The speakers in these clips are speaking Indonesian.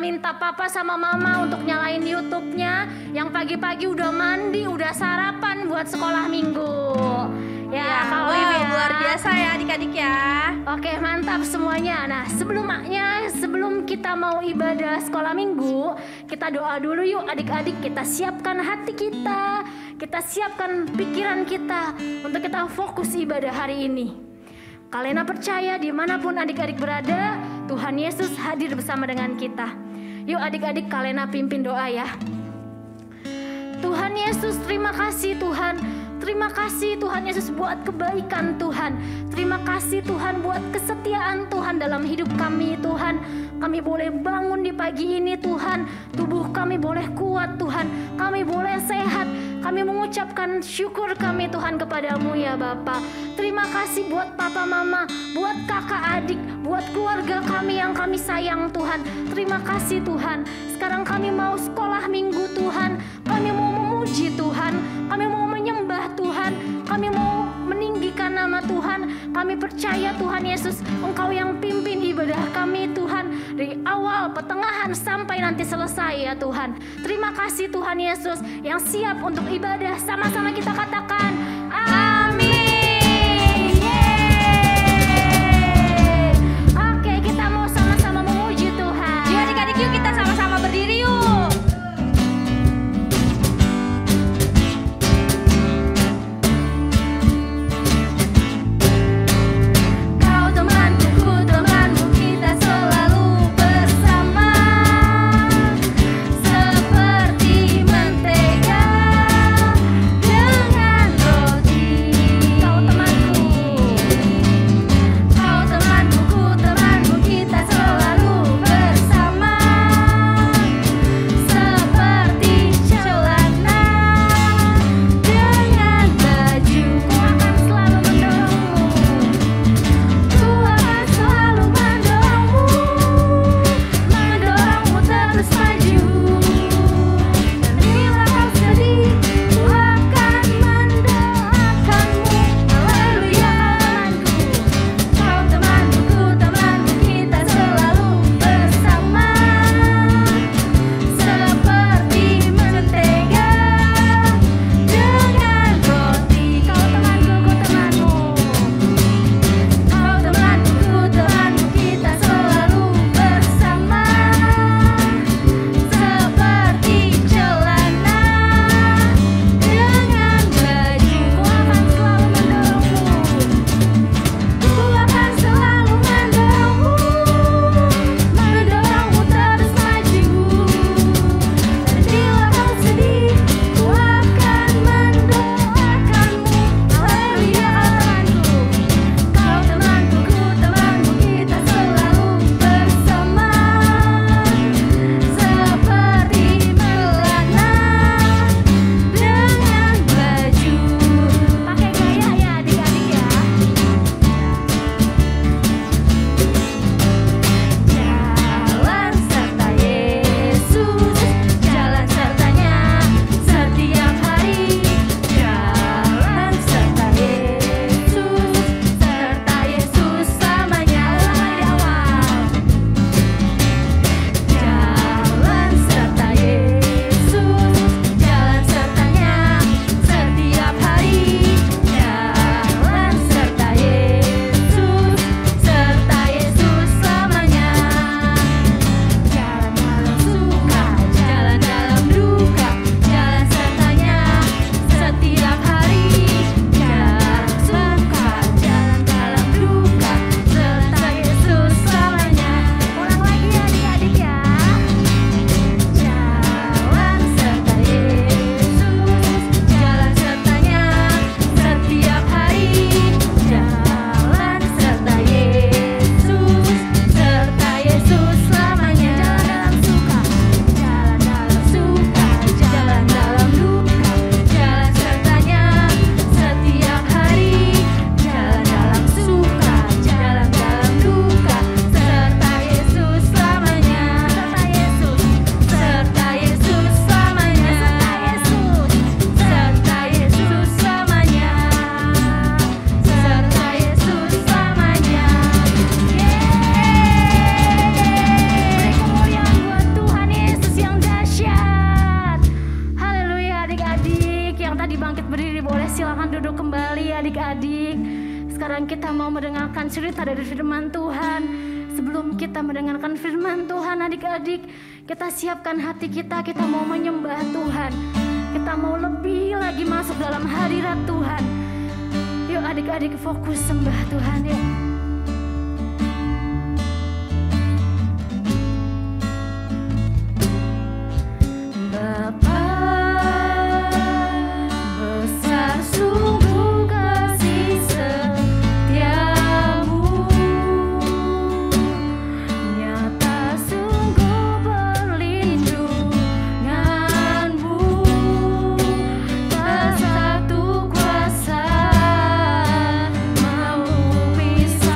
minta papa sama mama untuk nyalain YouTube-nya. Yang pagi-pagi udah mandi, udah sarapan buat sekolah minggu. Ya, wow, luar biasa ya adik-adik ya. Oke, mantap semuanya. Nah, sebelum kita mau ibadah sekolah minggu, kita doa dulu yuk adik-adik. Kita siapkan hati kita siapkan pikiran kita untuk kita fokus ibadah hari ini. Kalena percaya dimanapun adik-adik berada, Tuhan Yesus hadir bersama dengan kita. Yuk adik-adik, Kalena pimpin doa ya. Tuhan Yesus, terima kasih Tuhan. Terima kasih Tuhan Yesus buat kebaikan Tuhan. Terima kasih Tuhan buat kesetiaan Tuhan dalam hidup kami Tuhan. Kami boleh bangun di pagi ini Tuhan. Tubuh kami boleh kuat Tuhan. Kami boleh sehat. Kami mengucapkan syukur kami Tuhan kepadamu ya Bapa. Terima kasih buat papa mama, buat kakak adik, buat keluarga kami yang kami sayang Tuhan. Terima kasih Tuhan. Sekarang kami mau sekolah minggu Tuhan. Kami mau memuji Tuhan. Kami mau menyembah Tuhan. Kami mau meninggikan nama Tuhan. Kami percaya Tuhan Yesus, Engkau yang pimpin ibadah kami Tuhan, dari awal, pertengahan, sampai nanti selesai ya Tuhan. Terima kasih Tuhan Yesus yang siap untuk ibadah. Sama-sama kita katakan amin. Yeay. Oke, kita mau sama-sama memuji Tuhan. Yuk adik-adik, yuk kita sama-sama berdiri yuk. Seperti mentega dengan silakan duduk kembali adik-adik. Sekarang kita mau mendengarkan cerita dari firman Tuhan. Sebelum kita mendengarkan firman Tuhan adik-adik, kita siapkan hati kita mau menyembah Tuhan. Kita mau lebih lagi masuk dalam hadirat Tuhan. Yuk adik-adik fokus sembah Tuhan yuk. Bisa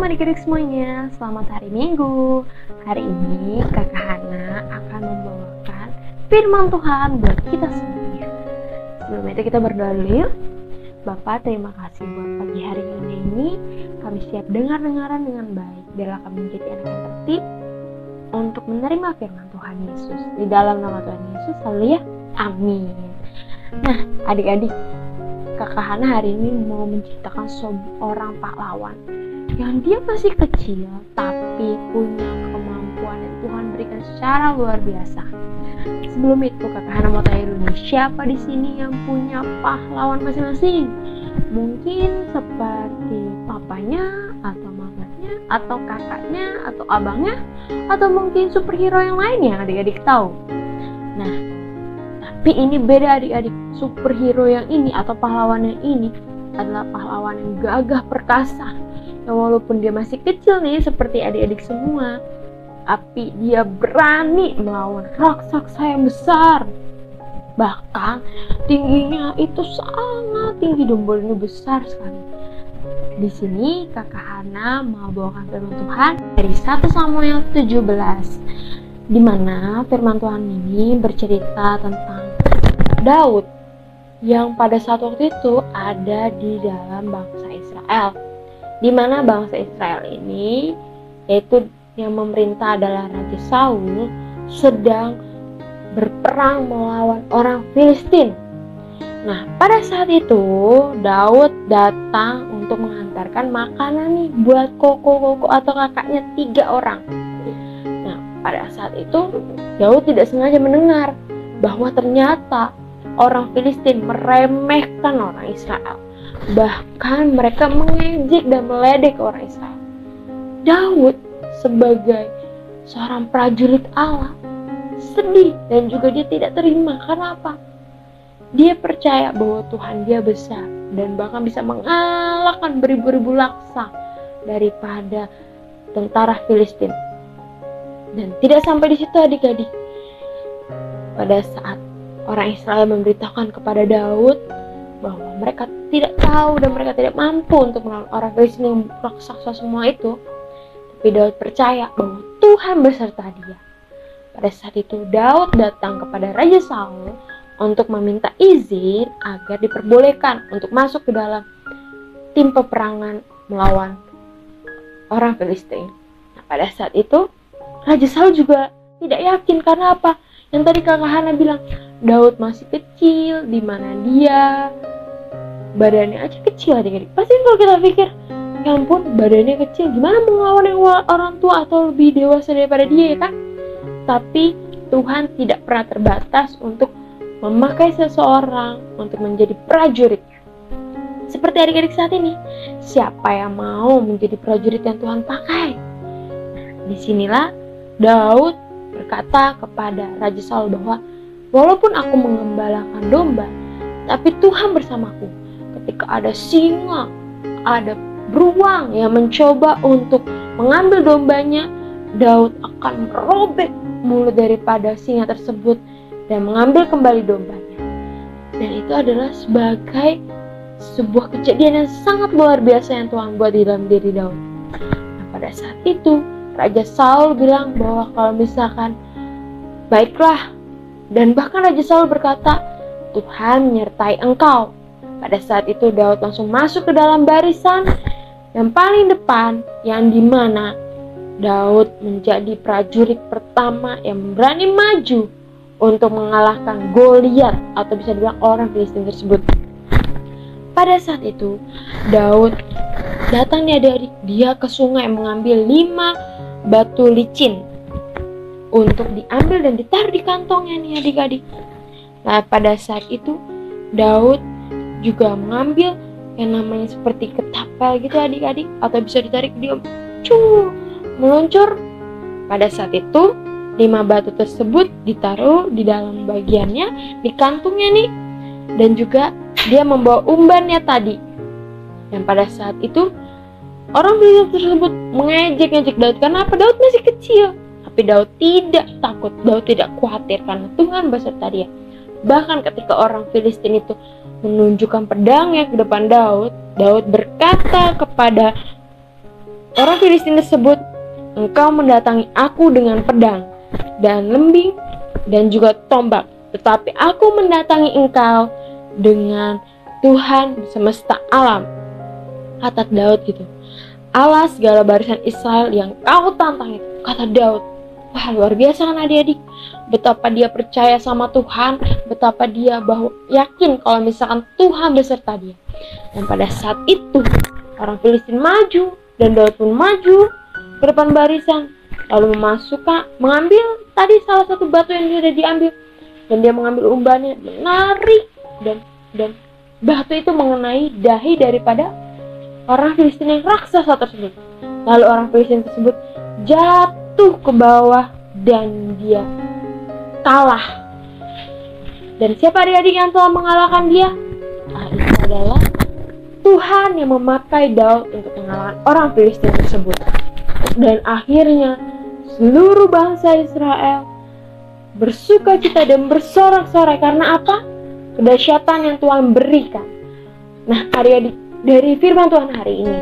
adik-adik semuanya, selamat hari Minggu. Hari ini Kakak Hana akan membawakan firman Tuhan buat kita semuanya. Sebelum itu kita berdoa dulu yuk. Bapak, terima kasih buat pagi hari ini. Kami siap dengar-dengaran dengan baik. Biarlah kami menjadi anak yang tertib untuk menerima firman Tuhan Yesus. Di dalam nama Tuhan Yesus, haleluya, amin. Nah, adik-adik, Kakak Hana hari ini mau menceritakan seorang pahlawan yang dia masih kecil tapi punya kemampuan yang Tuhan berikan secara luar biasa. Sebelum itu Kakak Hana mau tanya dulu nih, siapa di sini yang punya pahlawan masing-masing? Mungkin seperti papanya atau mamanya atau kakaknya atau abangnya atau mungkin superhero yang lain yang adik-adik tahu. Nah, tapi ini beda adik-adik. Superhero yang ini atau pahlawan yang ini adalah pahlawan yang gagah perkasa. Yang walaupun dia masih kecil nih seperti adik-adik semua, tapi dia berani melawan raksasa yang besar. Bahkan tingginya itu sangat tinggi, dombolnya besar sekali. Di sini Kakak Hana mau bawakan firman Tuhan dari 1 Samuel 17, di mana firman Tuhan ini bercerita tentang Daud yang pada saat waktu itu ada di dalam bangsa Israel, di mana bangsa Israel ini, yaitu yang memerintah adalah Raja Saul, sedang berperang melawan orang Filistin. Nah, pada saat itu Daud datang untuk mengantarkan makanan nih buat koko atau kakaknya 3 orang. Nah, pada saat itu Daud tidak sengaja mendengar bahwa ternyata orang Filistin meremehkan orang Israel. Bahkan mereka mengejek dan meledek orang Israel. Daud sebagai seorang prajurit Allah sedih dan juga dia tidak terima. Karena apa? Dia percaya bahwa Tuhan dia besar dan bahkan bisa mengalahkan beribu-ribu laksa daripada tentara Filistin. Dan tidak sampai di situ adik-adik. Pada saat orang Israel memberitahukan kepada Daud bahwa mereka tidak tahu dan mereka tidak mampu untuk melawan orang Filistin yang raksasa semua itu, tapi Daud percaya bahwa Tuhan beserta dia. Pada saat itu Daud datang kepada Raja Saul untuk meminta izin agar diperbolehkan untuk masuk ke dalam tim peperangan melawan orang Filistin. Nah, pada saat itu Raja Saul juga tidak yakin. Karena apa? Yang tadi Kakak Hana bilang, Daud masih kecil, di mana dia badannya aja kecil adik-adik. Pasti kalau kita pikir, ya ampun badannya kecil, gimana mau ngelawan orang tua atau lebih dewasa daripada dia, ya kan? Tapi Tuhan tidak pernah terbatas untuk memakai seseorang untuk menjadi prajuritnya. Seperti adik-adik saat ini, siapa yang mau menjadi prajurit yang Tuhan pakai? Nah, disinilah Daud berkata kepada Raja Saul bahwa walaupun aku mengembalakan domba, tapi Tuhan bersamaku. Ketika ada singa, ada beruang yang mencoba untuk mengambil dombanya, Daud akan merobek mulut daripada singa tersebut dan mengambil kembali dombanya. Dan itu adalah sebagai sebuah kejadian yang sangat luar biasa yang Tuhan buat di dalam diri Daud. Nah, pada saat itu Raja Saul bilang bahwa kalau misalkan baiklah, dan bahkan Raja Saul berkata, Tuhan menyertai engkau. Pada saat itu Daud langsung masuk ke dalam barisan yang paling depan, yang dimana Daud menjadi prajurit pertama yang berani maju untuk mengalahkan Goliat atau bisa dibilang orang Filistin tersebut. Pada saat itu Daud datang nih adik-adik, dia ke sungai mengambil 5 batu licin untuk diambil dan ditaruh di kantongnya nih adik-adik. Nah, pada saat itu Daud juga mengambil yang namanya seperti ketapel gitu adik-adik, atau bisa ditarik dia meluncur. Pada saat itu 5 batu tersebut ditaruh di dalam bagiannya, di kantungnya nih, dan juga dia membawa umbannya tadi. Dan pada saat itu orang Filistin tersebut mengejek-ngejek Daud. Karena apa? Daud masih kecil. Tapi Daud tidak takut, Daud tidak khawatir karena Tuhan beserta dia. Bahkan ketika orang Filistin itu menunjukkan pedangnya ke depan Daud, Daud berkata kepada orang Filistin tersebut, engkau mendatangi aku dengan pedang dan lembing dan juga tombak, tetapi aku mendatangi engkau dengan Tuhan semesta alam. Kata Daud gitu, Allah segala barisan Israel yang kau tantang itu, kata Daud. Wah, luar biasa kan adik-adik, betapa dia percaya sama Tuhan, betapa dia yakin kalau misalkan Tuhan beserta dia. Dan pada saat itu orang Filistin maju dan Daud pun maju ke depan barisan, lalu mengambil tadi salah satu batu yang sudah diambil, dan dia mengambil umbannya, menarik, dan batu itu mengenai dahi daripada orang Filistin yang raksasa tersebut. Lalu orang Filistin tersebut jatuh ke bawah dan dia kalah. Dan siapa adik-adik yang telah mengalahkan dia? Itu adalah Tuhan yang memakai Daud untuk mengalahkan orang Filistin tersebut. Dan akhirnya seluruh bangsa Israel bersukacita dan bersorak-sorai karena apa? Kedahsyatan yang Tuhan berikan. Nah, adik-adik, dari firman Tuhan hari ini,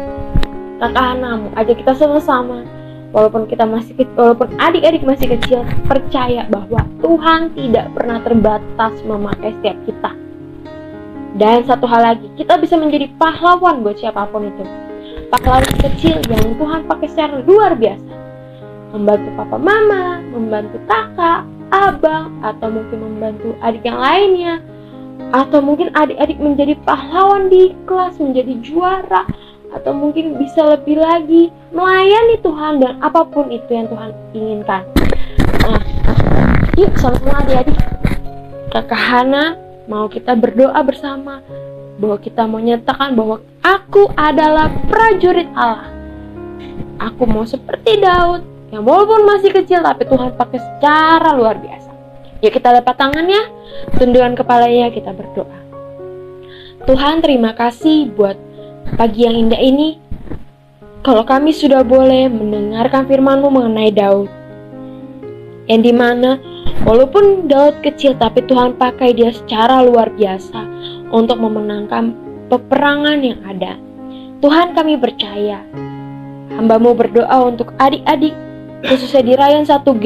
kakak Hanamu, ajak kita sama-sama, walaupun adik-adik masih kecil, percaya bahwa Tuhan tidak pernah terbatas memakai setiap kita. Dan satu hal lagi, kita bisa menjadi pahlawan buat siapapun itu. Pahlawan kecil yang Tuhan pakai secara luar biasa, membantu papa mama, membantu kakak, abang, atau mungkin membantu adik yang lainnya, atau mungkin adik-adik menjadi pahlawan di kelas, menjadi juara, atau mungkin bisa lebih lagi melayani Tuhan dan apapun itu yang Tuhan inginkan. Nah, yuk sama-sama adik-adik, kakak Hana mau kita berdoa bersama bahwa kita mau nyatakan bahwa aku adalah prajurit Allah. Aku mau seperti Daud yang walaupun masih kecil tapi Tuhan pakai secara luar biasa. Yuk kita lepat tangannya, tundukkan kepalanya, kita berdoa. Tuhan, terima kasih buat pagi yang indah ini. Kalau kami sudah boleh mendengarkan firman-Mu mengenai Daud, yang dimana walaupun Daud kecil tapi Tuhan pakai dia secara luar biasa untuk memenangkan peperangan yang ada. Tuhan, kami percaya hamba-Mu berdoa untuk adik-adik khususnya di Rayon 1G,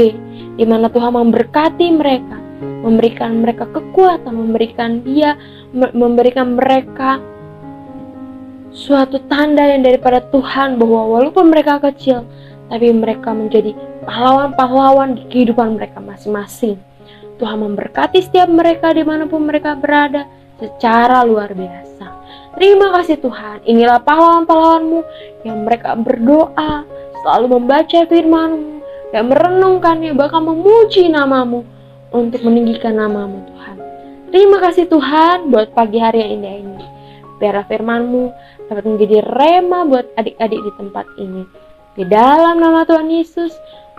di mana Tuhan memberkati mereka, memberikan mereka kekuatan, memberikan mereka suatu tanda yang daripada Tuhan bahwa walaupun mereka kecil, tapi mereka menjadi pahlawan-pahlawan di kehidupan mereka masing-masing. Tuhan memberkati setiap mereka dimanapun mereka berada secara luar biasa. Terima kasih Tuhan, inilah pahlawan-pahlawan-Mu yang mereka berdoa, selalu membaca firman-Mu dan merenungkannya, bahkan memuji nama-Mu untuk meninggikan nama-Mu Tuhan. Terima kasih Tuhan buat pagi hari yang indah ini. Biarlah firman-Mu dapat menjadi rema buat adik-adik di tempat ini. Di dalam nama Tuhan Yesus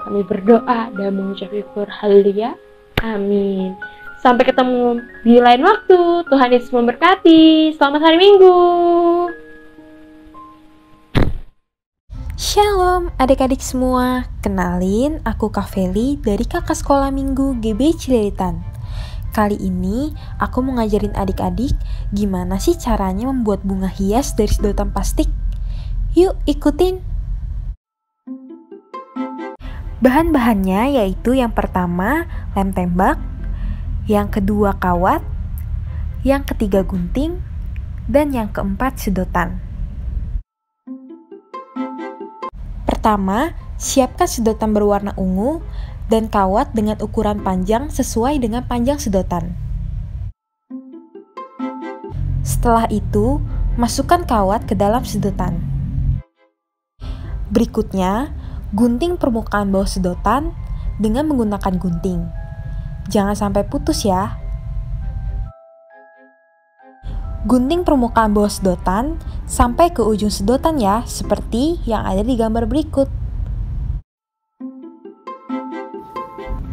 kami berdoa dan mengucap syukur. Haleluya. Amin. Sampai ketemu di lain waktu. Tuhan Yesus memberkati. Selamat hari Minggu. Shalom adik-adik semua, kenalin aku Kak Feli dari kakak sekolah minggu GB Cililitan. Kali ini aku mau ngajarin adik-adik gimana sih caranya membuat bunga hias dari sedotan plastik. Yuk ikutin. Bahan-bahannya yaitu yang pertama lem tembak, yang kedua kawat, yang ketiga gunting, dan yang keempat sedotan. Pertama, siapkan sedotan berwarna ungu dan kawat dengan ukuran panjang sesuai dengan panjang sedotan. Setelah itu, masukkan kawat ke dalam sedotan. Berikutnya, gunting permukaan bawah sedotan dengan menggunakan gunting. Jangan sampai putus ya. Gunting permukaan bawah sedotan sampai ke ujung sedotan ya, seperti yang ada di gambar berikut.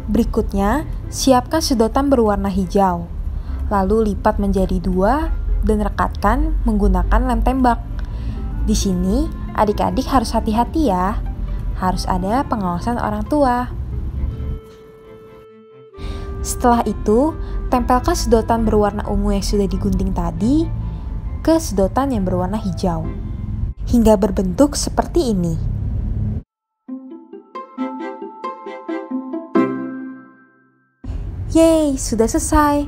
Berikutnya, siapkan sedotan berwarna hijau. Lalu lipat menjadi 2 dan rekatkan menggunakan lem tembak. Di sini, adik-adik harus hati-hati ya. Harus ada pengawasan orang tua. Setelah itu, tempelkan sedotan berwarna ungu yang sudah digunting tadi ke sedotan yang berwarna hijau hingga berbentuk seperti ini. Yeay, sudah selesai.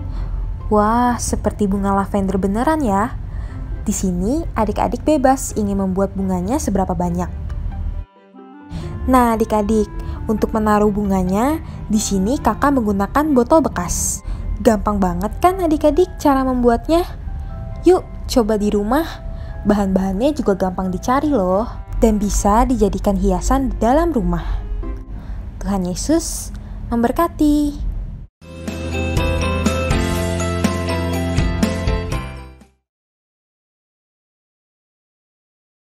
Wah, seperti bunga lavender beneran ya. Di sini adik-adik bebas ingin membuat bunganya seberapa banyak. Nah, adik-adik, untuk menaruh bunganya, di sini kakak menggunakan botol bekas. Gampang banget kan adik-adik cara membuatnya? Yuk, coba di rumah. Bahan-bahannya juga gampang dicari loh, dan bisa dijadikan hiasan di dalam rumah. Tuhan Yesus memberkati.